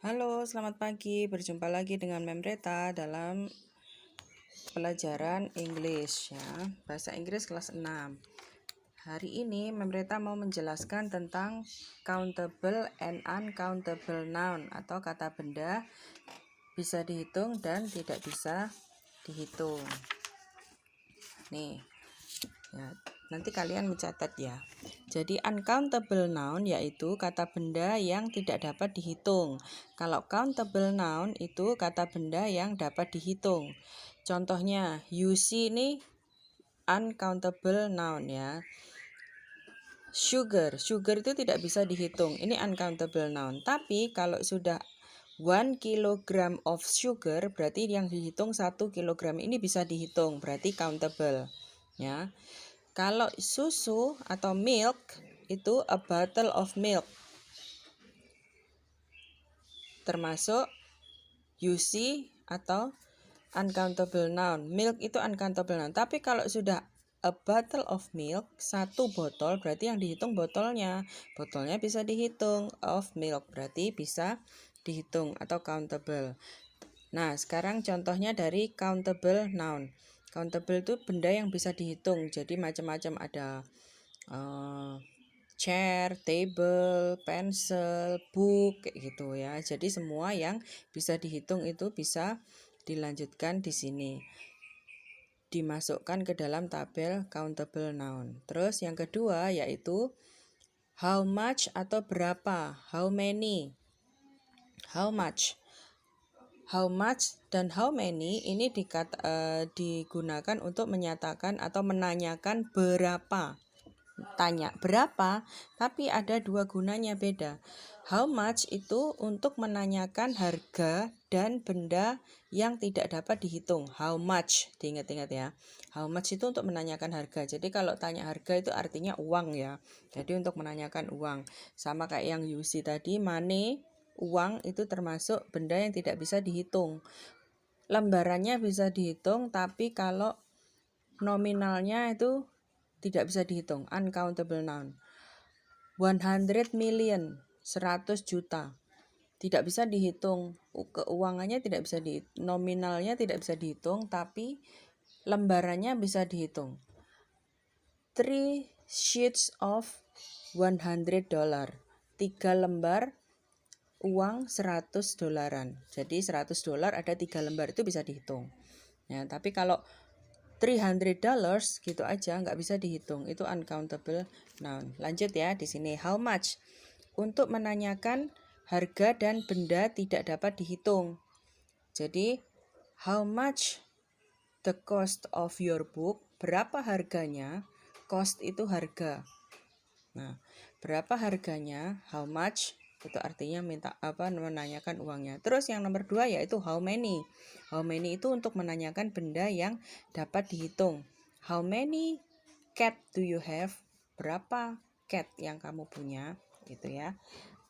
Halo, selamat pagi. Berjumpa lagi dengan Memreta dalam pelajaran English ya. Bahasa Inggris kelas 6. Hari ini Memreta mau menjelaskan tentang countable and uncountable noun atau kata benda bisa dihitung dan tidak bisa dihitung. Nih, ya, nanti kalian mencatat ya. Jadi uncountable noun yaitu kata benda yang tidak dapat dihitung. Kalau countable noun itu kata benda yang dapat dihitung. Contohnya, you see ini uncountable noun ya. Sugar itu tidak bisa dihitung. Ini uncountable noun. Tapi kalau sudah 1 kilogram of sugar berarti yang dihitung 1 kilogram ini bisa dihitung, berarti countable ya. Kalau susu atau milk itu a bottle of milk termasuk UC atau uncountable noun. Milk itu uncountable noun. Tapi kalau sudah a bottle of milk, satu botol berarti yang dihitung botolnya. Botolnya bisa dihitung, of milk berarti bisa dihitung atau countable. Nah, sekarang contohnya dari countable noun. Countable itu benda yang bisa dihitung. Jadi macam-macam ada chair, table, pencil, book kayak gitu ya. Jadi semua yang bisa dihitung itu bisa dilanjutkan di sini. Dimasukkan ke dalam tabel countable noun. Terus yang kedua yaitu how much atau berapa, how many. How much. How much dan how many ini digunakan untuk menyatakan atau menanyakan berapa. Tanya berapa, tapi ada dua gunanya beda. How much itu untuk menanyakan harga dan benda yang tidak dapat dihitung. How much, diingat-ingat ya. How much itu untuk menanyakan harga. Jadi kalau tanya harga itu artinya uang ya. Jadi untuk menanyakan uang. Sama kayak yang UC tadi, money, uang itu termasuk benda yang tidak bisa dihitung. Lembarannya bisa dihitung, tapi kalau nominalnya itu tidak bisa dihitung, uncountable noun. 100 million, 100 juta. Tidak bisa dihitung, keuangannya tidak bisa dihitung, nominalnya tidak bisa dihitung, tapi lembarannya bisa dihitung. 3 sheets of $100. 3 lembar uang $100. Jadi $100 ada 3 lembar itu bisa dihitung. Ya, tapi kalau $300 gitu aja nggak bisa dihitung, itu uncountable noun. Lanjut ya di sini how much untuk menanyakan harga dan benda tidak dapat dihitung. Jadi how much the cost of your book, berapa harganya, cost itu harga. Nah, berapa harganya, how much itu artinya menanyakan uangnya. Terus yang nomor 2 yaitu how many. How many itu untuk menanyakan benda yang dapat dihitung. How many cat do you have? Berapa cat yang kamu punya gitu ya.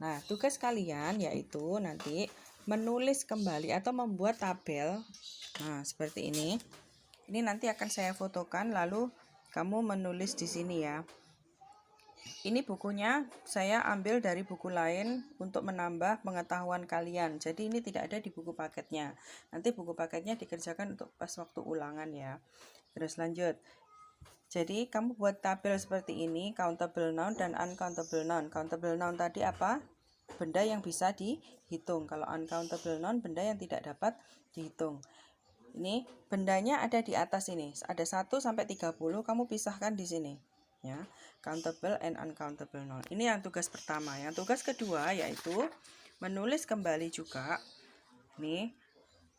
Nah, tugas kalian yaitu nanti menulis kembali atau membuat tabel. Nah, seperti ini. Ini nanti akan saya fotokan lalu kamu menulis di sini ya. Ini bukunya saya ambil dari buku lain untuk menambah pengetahuan kalian. Jadi ini tidak ada di buku paketnya. Nanti buku paketnya dikerjakan untuk pas waktu ulangan ya. Terus lanjut. Jadi kamu buat tabel seperti ini, countable noun dan uncountable noun. Countable noun tadi apa? Benda yang bisa dihitung. Kalau uncountable noun, benda yang tidak dapat dihitung. Ini bendanya ada di atas ini. Ada 1 sampai 30, kamu pisahkan di sini. Ya, countable and uncountable noun. Ini yang tugas pertama. Yang tugas kedua yaitu menulis kembali juga. Nih,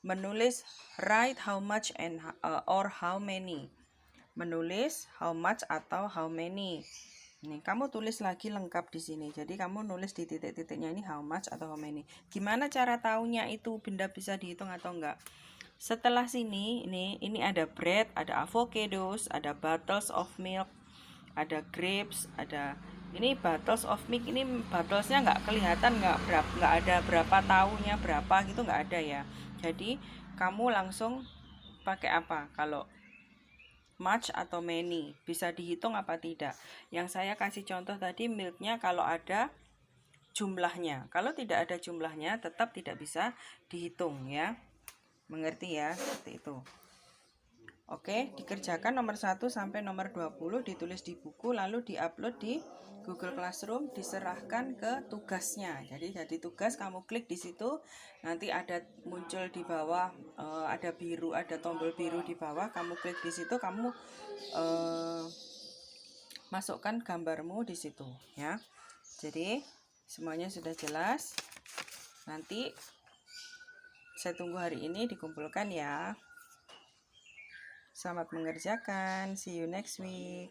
menulis write how much and or how many. Menulis how much atau how many. Nih, kamu tulis lagi lengkap di sini. Jadi kamu nulis di titik-titiknya ini how much atau how many. Gimana cara taunya itu benda bisa dihitung atau enggak? Setelah sini ini ada bread, ada avocados, ada bottles of milk, ada grapes, ada ini bottles of milk. Ini bottlesnya nggak kelihatan, nggak ada berapa tahunnya berapa gitu, nggak ada ya. Jadi kamu langsung pakai apa? Kalau much atau many, bisa dihitung apa tidak. Yang saya kasih contoh tadi milknya kalau ada jumlahnya. Kalau tidak ada jumlahnya tetap tidak bisa dihitung ya. Mengerti ya? Seperti itu. Oke, dikerjakan nomor 1 sampai nomor 20, ditulis di buku, lalu diupload di Google Classroom, diserahkan ke tugasnya. Jadi tugas kamu klik di situ, nanti ada muncul di bawah, ada biru, ada tombol biru di bawah, kamu klik di situ, kamu masukkan gambarmu di situ ya. Jadi semuanya sudah jelas. Nanti saya tunggu hari ini dikumpulkan ya. Selamat mengerjakan. See you next week.